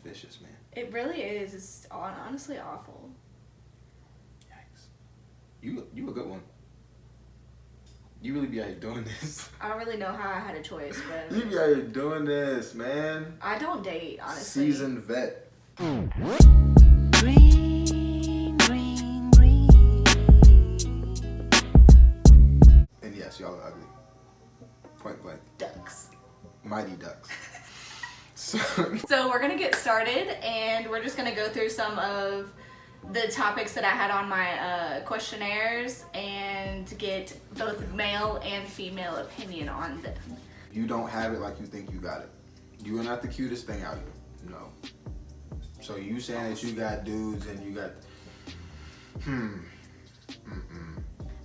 vicious, man. It really is. It's honestly awful. Yikes. You a good one. You really be out here doing this. I don't really know how I had a choice, but You be out here doing this, man. I don't date, honestly. Seasoned vet. Green, green, green. And yes, y'all are ugly. Point blank. Ducks. Mighty ducks. So we're gonna get started, and we're just gonna go through some of the topics that I had on my questionnaires and get both male and female opinion on them. you don't have it like you think you got it. You are not the cutest thing out here. No. So you saying that you got dudes and you got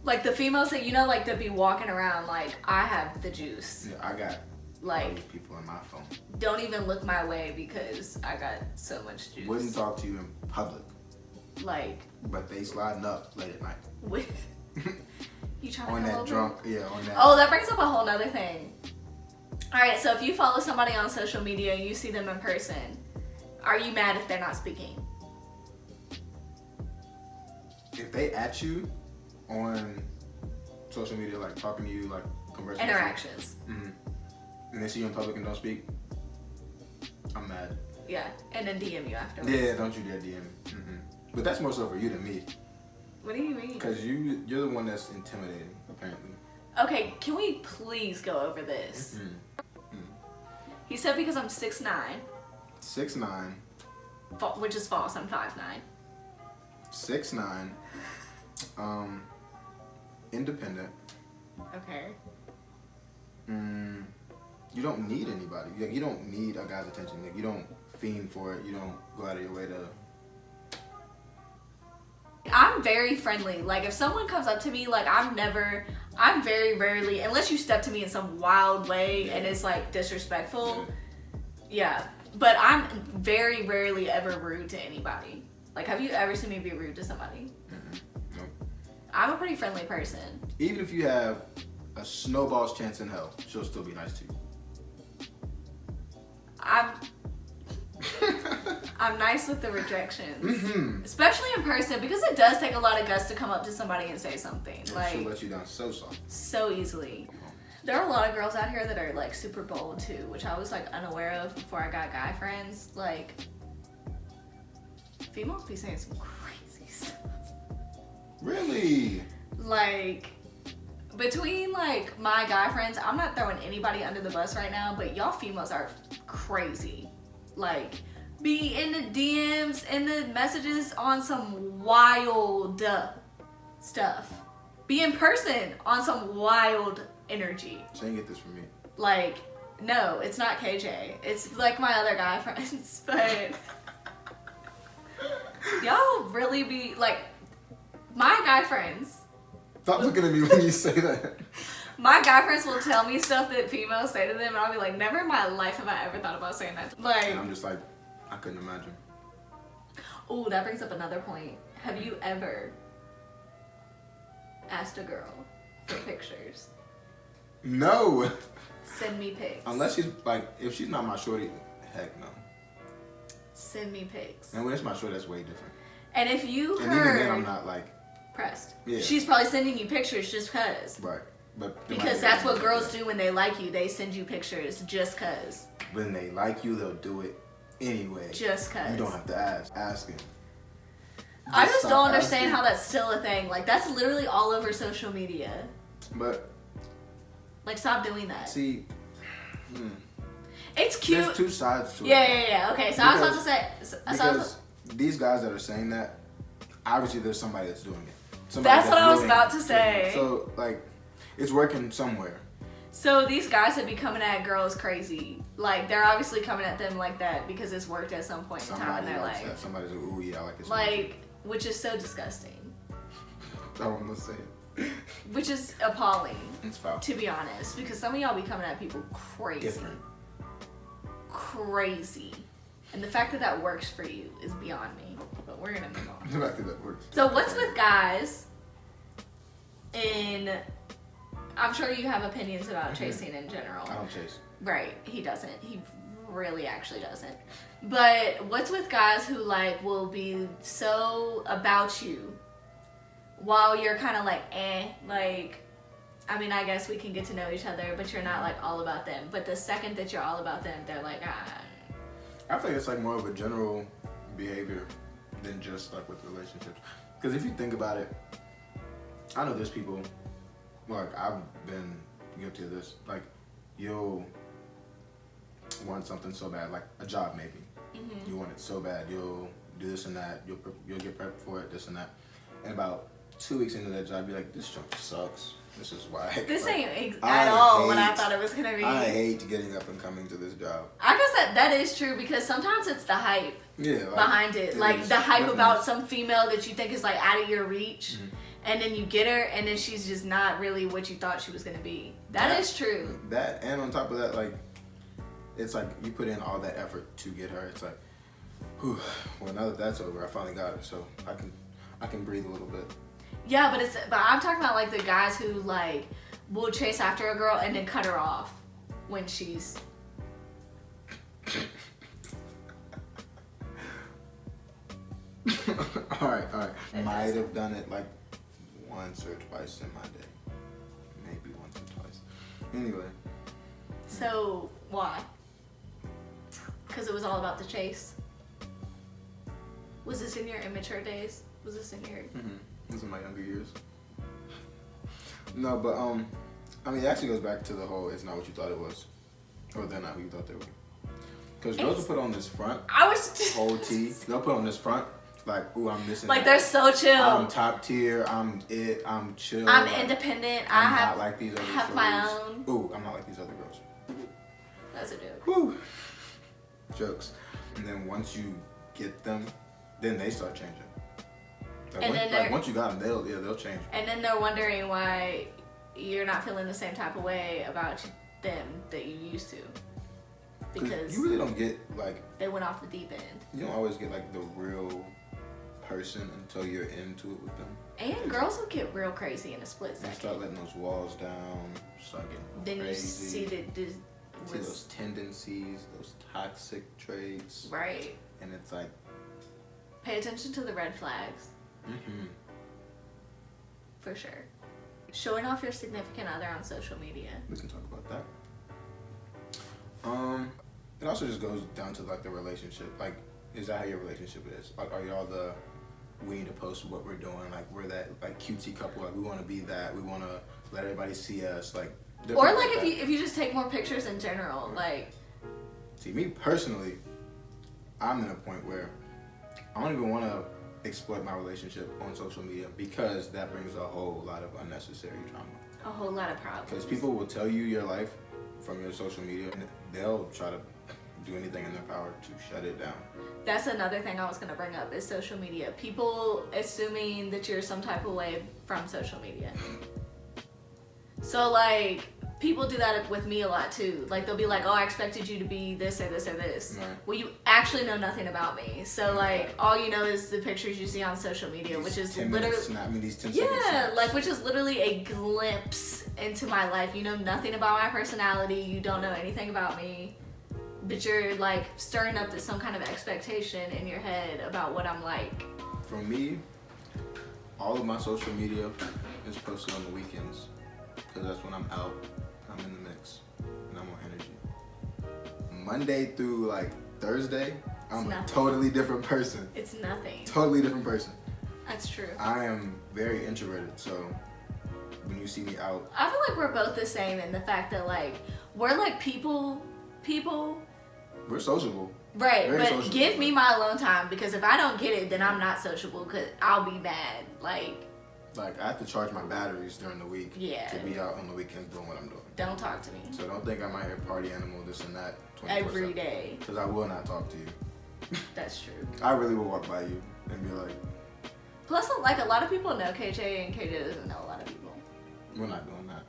Like the females that, you know, like that be walking around like, I have the juice. Yeah, I got Like, people in my phone. don't even look my way because I got so much juice. Wouldn't talk to you in public, Like, but they sliding up late at night. with you trying to On come that over? drunk, yeah, on that. Oh, that brings up a whole nother thing. All right, so if you follow somebody on social media, you see them in person, are you mad if they're not speaking? If they at you on social media, like talking to you, like conversing, Interactions. and they see you in public and don't speak, I'm mad. Yeah, and then DM you afterwards. Yeah, don't you dare DM me. But that's more so for you than me, What do you mean? because you're the one that's intimidating, apparently. Okay, can we please go over this? He said because I'm 6'9", 6'9", which is false, I'm 5'9". 6'9", independent. Okay. You don't need anybody. Like, you don't need a guy's attention. Like, you don't fiend for it. You don't go out of your way to. I'm very friendly. Like, if someone comes up to me, like, I'm very rarely, unless you step to me in some wild way and it's, like, disrespectful. Yeah. But I'm very rarely ever rude to anybody. Like, have you ever seen me be rude to somebody? Nope. I'm a pretty friendly person. Even if you have a snowball's chance in hell, she'll still be nice to you. I'm nice with the rejections, especially in person, because it does take a lot of guts to come up to somebody and say something. Like, she'll let you down so soft. So easily. There are a lot of girls out here that are like super bold too, which I was like unaware of before I got guy friends. Like, females be saying some crazy stuff. Really? Like, between like my guy friends, I'm not throwing anybody under the bus right now, but y'all females are crazy. Like, be in the DMs and the messages on some wild stuff. Be in person on some wild energy. She ain't get this from me. Like, no, it's not KJ. It's like my other guy friends, but y'all really be like, my guy friends. Stop looking at me when you say that. My guy friends will tell me stuff that females say to them, and I'll be like, never in my life have I ever thought about saying that. Like, And I'm just like, I couldn't imagine. ooh, that brings up another point. Have you ever asked a girl for pictures? No. Send me pics. Unless she's like, if she's not my shorty, heck no. Send me pics. And when it's my shorty, that's way different. And if you And even then, heard I'm not like, pressed, Yeah. she's probably sending you pictures just cause. right. But Because that's what girls do when they like you. They send you pictures just cause. When they like you, they'll do it anyway. Just cause. You don't have to ask. Asking. I just stop don't understand asking. how that's still a thing. Like, that's literally all over social media. But Like, stop doing that. see, It's cute. there's two sides to it. Yeah. Okay, so I was about to say. Because these guys that are saying that, obviously there's somebody that's doing it. Somebody That's what I was willing about to do say. it. So like, it's working somewhere. So these guys that be coming at girls crazy, like, they're obviously coming at them like that because it's worked at some point in time in Somebody their likes life. that. Somebody's like, ooh yeah, I like this. Like, which is so disgusting. I don't want to say it. Which is appalling, It's foul. to be honest, because some of y'all be coming at people crazy. Different. Crazy. And the fact that that works for you is beyond me. But we're gonna move on. I think that works. So what's with guys in, I'm sure you have opinions about chasing in general. I don't chase. Right, he doesn't. He really actually doesn't. But what's with guys who like will be so about you while you're kind of like, like, I mean, I guess we can get to know each other, but you're not like all about them. But the second that you're all about them, they're like, I think it's like more of a general behavior than just like with relationships. Because if you think about it, I know there's people, like I've been guilty of this, like you'll want something so bad, like a job maybe. Mm-hmm. You want it so bad, you'll do this and that, you'll get prepped for it, this and that. And about 2 weeks into that job, you're like, this job sucks. This is why. This ain't at all what I thought it was gonna be. I hate getting up and coming to this job. I guess that is true because sometimes it's the hype behind it. Like the hype about some female that you think is like out of your reach. Mm-hmm. And then you get her and then she's just not really what you thought she was gonna be. That is true. That, and on top of that, like, it's like you put in all that effort to get her. It's like, whew, well now that that's over, I finally got her, so I can breathe a little bit. Yeah, but I'm talking about like the guys who like will chase after a girl and then cut her off when she's. all right. Might have done it like once or twice in my day, maybe once or twice. Anyway. So why? Because it was all about the chase. Was this in your immature days? Was this in your? Mm-hmm. This is in my younger years. No, but I mean, it actually goes back to the whole "it's not what you thought it was," or "they're not who you thought they were." Because girls will put on this front. Whole T. They'll put on this front like, "Ooh, I'm missing." Like they're so chill. I'm top tier. I'm chill. I'm like, independent. I'm not like these other have girls. my own. Ooh, I'm not like these other girls. That's a joke. Woo. Jokes. And then once you get them, then they start changing. Once you got them, they'll change. And then they're wondering why you're not feeling the same type of way about them that you used to. Because you really don't get like they went off the deep end. You don't always get like the real person until you're into it with them. And girls will get real crazy in a split second. You start letting those walls down, start getting then crazy. You see that this see those tendencies, those toxic traits. Right. And it's like, pay attention to the red flags. Mm-hmm. For sure. Showing off your significant other on social media. We can talk about that. It also just goes down to like the relationship. Like, is that how your relationship is? Like, are y'all we need to post what we're doing? Like, we're that like cutesy couple. Like, we want to be that. We want to let everybody see us. Like, or like if you just take more pictures in general. Like, see, me personally, I'm in a point where I don't even want to exploit my relationship on social media because that brings a whole lot of unnecessary drama. A whole lot of problems. Because people will tell you your life from your social media and they'll try to do anything in their power to shut it down. That's another thing I was going to bring up is social media. People assuming that you're some type of way from social media. So like, people do that with me a lot too. Like they'll be like, oh, I expected you to be this or this or this. Right. Well, you actually know nothing about me. So like, all you know is the pictures you see on social media, which is literally these 10 yeah, like which is literally a glimpse into my life. You know nothing about my personality. You don't know anything about me, but you're like stirring up some kind of expectation in your head about what I'm like. For me, all of my social media is posted on the weekends because that's when I'm out. I'm in the mix and I'm on energy. Monday through like Thursday, I'm a totally different person. It's nothing. Totally different person. That's true. I am very introverted, so when you see me out, I feel like we're both the same in the fact that like we're like people. We're sociable. Right, very but sociable. give me my alone time because if I don't get it, then I'm not sociable because I'll be mad. Like I have to charge my batteries during the week to be out on the weekends doing what I'm doing. Don't talk to me. So don't think I'm out here party animal, this and that. Every day. Because I will not talk to you. That's true. I really will walk by you and be like. Plus, like a lot of people know KJ and KJ doesn't know a lot of people. We're not doing that.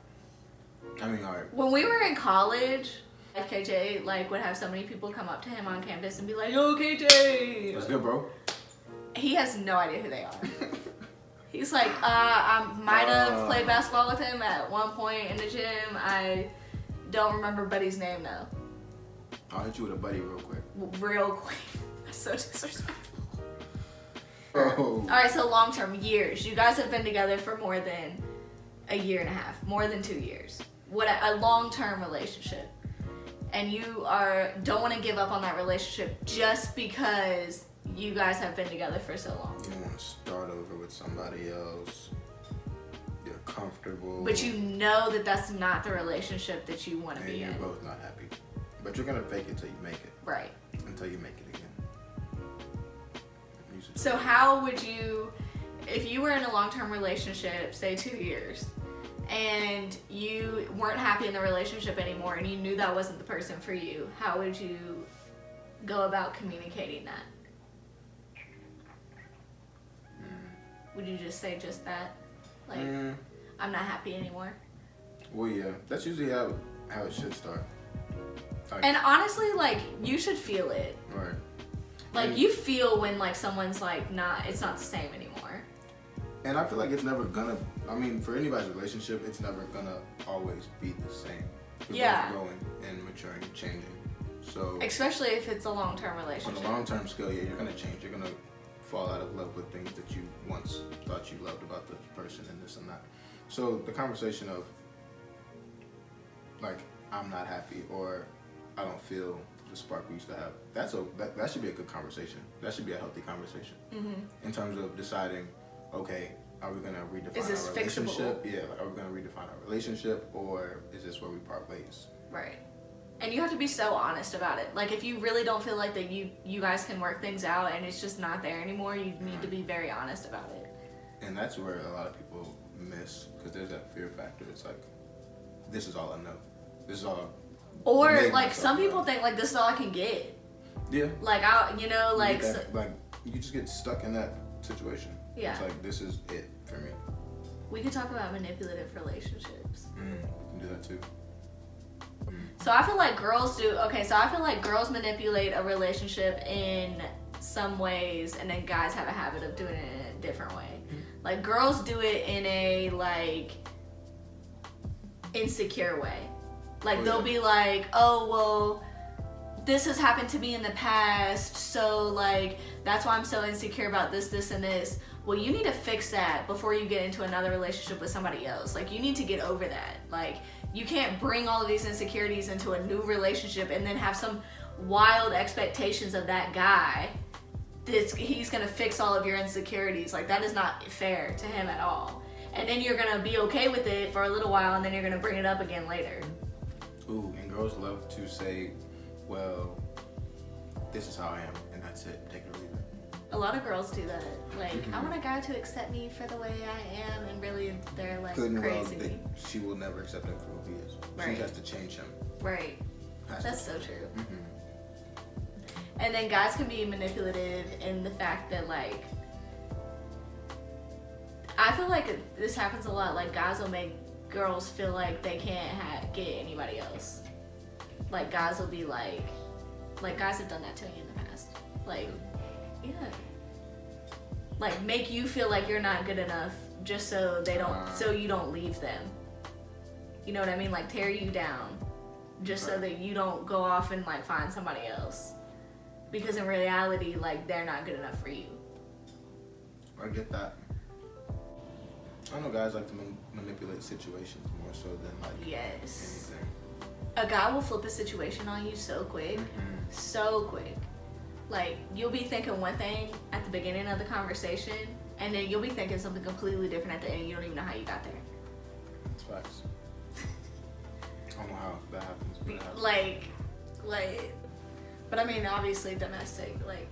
I mean, all right. When we were in college, KJ like would have so many people come up to him on campus and be like, "Yo, KJ." That's good, bro. He has no idea who they are. He's like, I might have played basketball with him at one point in the gym. I don't remember Buddy's name though. I'll hit you with a buddy real quick. Real quick. That's so disrespectful. Oh. Alright, so long term, years. You guys have been together for more than a year and a half, more than 2 years. What a long term relationship. And you don't want to give up on that relationship just because you guys have been together for so long. You don't want to start over with somebody else. You're comfortable. But you know that that's not the relationship that you want to be in. And you're both not happy. But you're going to fake it till you make it. Right. Until you make it again. So how would you, if you were in a long-term relationship, say 2 years, and you weren't happy in the relationship anymore and you knew that wasn't the person for you, how would you go about communicating that? Would you just say just that? Like, I'm not happy anymore? Well, yeah. That's usually how it should start. Like, And honestly, like, you should feel it. right. Like, you feel when, like, someone's, like, it's not the same anymore. And I feel like it's never gonna, I mean, for anybody's relationship, it's never gonna always be the same. You're Yeah. both growing and maturing and changing. So, Especially if it's a long-term on relationship. a long-term scale, yeah, you're gonna change. You're gonna fall out of love with things that you once thought you loved about this person and this and that. So the conversation of, like, I'm not happy or I don't feel the spark we used to have, that should be a good conversation. That should be a healthy conversation. In terms of deciding, okay, are we gonna redefine Is this our fixable? relationship? Yeah, like, are we gonna redefine our relationship, or is this where we part ways? Right. And you have to be so honest about it. Like, if you really don't feel like that you guys can work things out and it's just not there anymore, you need to be very honest about it. And that's where a lot of people miss, because there's that fear factor. It's like, this is all I know. This is all. Or, made like, myself some people know. think, like, this is all I can get. Yeah. Like, You like, get that, like, you just get stuck in that situation. Yeah. It's like, this is it for me. we could talk about manipulative relationships. You can do that too. So I feel like girls manipulate a relationship in some ways, and then guys have a habit of doing it in a different way. Like, girls do it in a, like, insecure way. Like, they'll be like, oh, well, this has happened to me in the past, so, like, that's why I'm so insecure about this, this, and this. Well, you need to fix that before you get into another relationship with somebody else. Like, you need to get over that. Like, you can't bring all of these insecurities into a new relationship and then have some wild expectations of that guy that he's gonna fix all of your insecurities. Like, that is not fair to him at all. And then you're gonna be okay with it for a little while, and then you're gonna bring it up again later. Ooh, and girls love to say, well, this is how I am, and that's it. Take it or leave it. A lot of girls do that. Like, I want a guy to accept me for the way I am, and really they're like Good and well, crazy. she will never accept him for who he is. Right. She has to change him. Right. Has That's to. so true. And then guys can be manipulative in the fact that, like, I feel like this happens a lot. Like, guys will make girls feel like they can't get anybody else. Like, guys will be like guys have done that to me in the past. Like, yeah. Like, make you feel like you're not good enough just so so you don't leave them. You know what I mean? Like, tear you down just so that you don't go off and, like, find somebody else. Because in reality, like, they're not good enough for you. I get that. I know guys like to manipulate situations more so than, like, Yes. anything. A guy will flip a situation on you so quick. So quick. Like, you'll be thinking one thing at the beginning of the conversation, and then you'll be thinking something completely different at the end. You don't even know how you got there. That's facts. I don't know how that happens, but it happens. Like, but I mean, obviously domestic, like,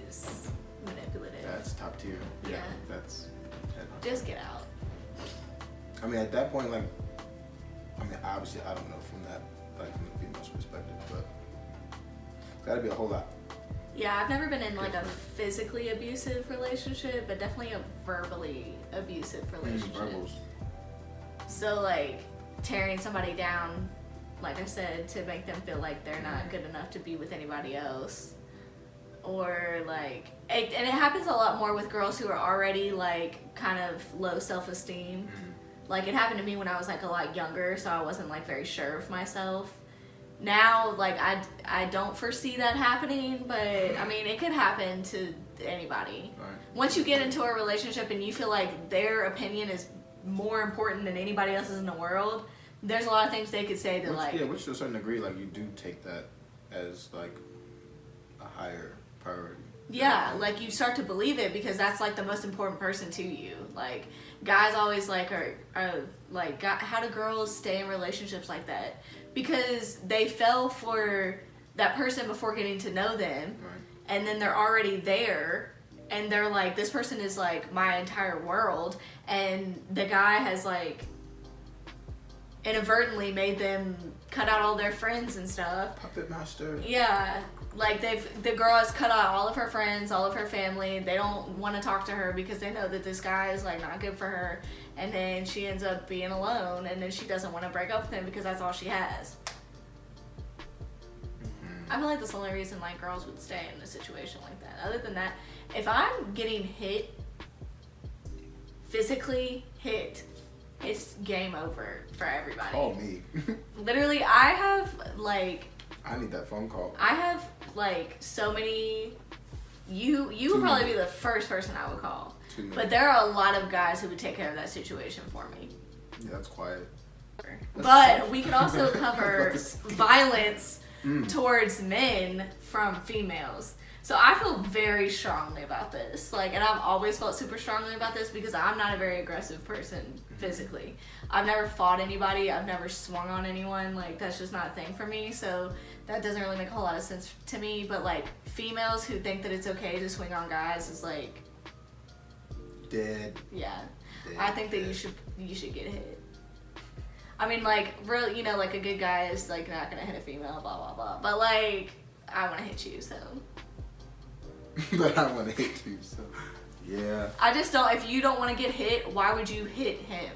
is manipulative. That's top tier. Yeah. That's head on. Just get out. I mean, at that point, like, I mean, obviously, I don't know from that, like, from the female's perspective, but it's gotta be a whole lot. Yeah, I've never been in, like, a physically abusive relationship, but definitely a verbally abusive relationship. Verbals. So, like, tearing somebody down, like I said, to make them feel like they're not good enough to be with anybody else. Or, like, and it happens a lot more with girls who are already, like, kind of low self-esteem. Like, it happened to me when I was, like, a lot younger, so I wasn't, like, very sure of myself. now, like, I don't foresee that happening, but I mean, it could happen to anybody. Right. Once you get into a relationship and you feel like their opinion is more important than anybody else's in the world, there's a lot of things they could say that, like... Yeah, which to a certain degree, like, you do take that as, like, a higher priority. Yeah, like, you start to believe it because that's, like, the most important person to you. Like, guys always, like, are like, how do girls stay in relationships like that? Because they fell for that person before getting to know them, Right. and then they're already there, and they're like, this person is, like, my entire world, and the guy has, like, inadvertently made them cut out all their friends and stuff. Puppet master. Yeah, like the girl has cut out all of her friends, all of her family. They don't want to talk to her because they know that this guy is, like, not good for her. And then she ends up being alone, and then she doesn't want to break up with him because that's all she has. I feel like that's the only reason, like, girls would stay in a situation like that. Other than that, if I'm getting hit, physically hit, it's game over for everybody. Call me. Literally, I have, like... I need that phone call. I have, like, so many... You would probably be the first person I would call. But there are a lot of guys who would take care of that situation for me. Yeah, that's quiet. But we could also cover violence towards men from females. So I feel very strongly about this. Like, and I've always felt super strongly about this because I'm not a very aggressive person physically. I've never fought anybody. I've never swung on anyone. Like, that's just not a thing for me. So that doesn't really make a whole lot of sense to me. But, like, females who think that it's okay to swing on guys is, like... Dead. Yeah. Dead. I think that you should get hit. I mean, like, really, you know, like, a good guy is, like, not gonna hit a female, blah, blah, blah. But, like, I want to hit you, so... But I want to hit you, so... Yeah. I just don't... If you don't want to get hit, why would you hit him?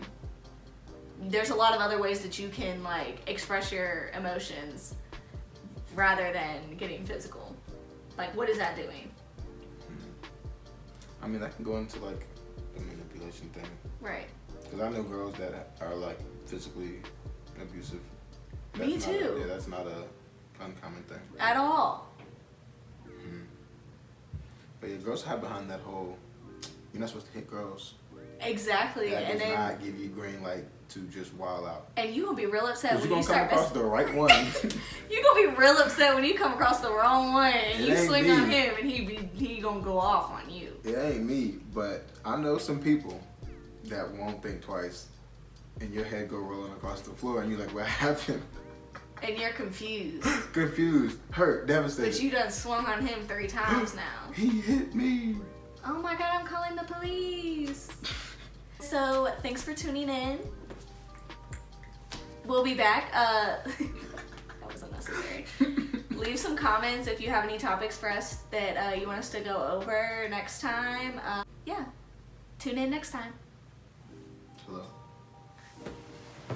There's a lot of other ways that you can, like, express your emotions rather than getting physical. Like, what is that doing? I mean, that can go into, like, the manipulation thing. Right. Because I know girls that are, like, physically abusive. Me too. Yeah, that's not a uncommon thing. At all. But yeah, girls hide behind that whole, you're not supposed to hit girls. Exactly. That and does then not give you green light to just wild out. and you gonna be real upset Because when you're you going to come start across the right one. you gonna be real upset when you come across the wrong one and It you ain't swing me. on him and he gonna go off on you. It ain't me, but I know some people that won't think twice and your head go rolling across the floor and you're like, what happened? And you're confused. Confused, hurt, devastated. But you done swung on him 3 times now. He hit me. Oh my god, I'm calling the police. So, thanks for tuning in. We'll be back. That was unnecessary. Leave some comments if you have any topics for us that you want us to go over next time. Yeah. Tune in next time. Hello.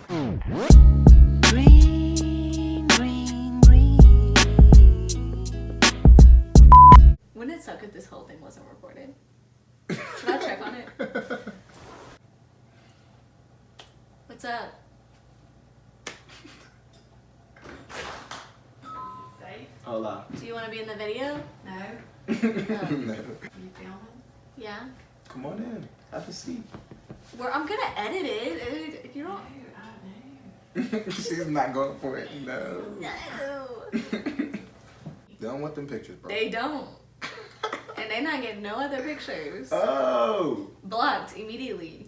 Green, green, green. Wouldn't it suck if this whole thing wasn't recorded? Should I check on it? What's up? Safe? Hola. Do you want to be in the video? No? No. No. You filming? Yeah. Come on in. Have a seat. I'm gonna edit it. You No, don't. I know. She's not going for it. No. No. They don't want them pictures, bro. They don't. And they not getting no other pictures. Oh. Blocked immediately.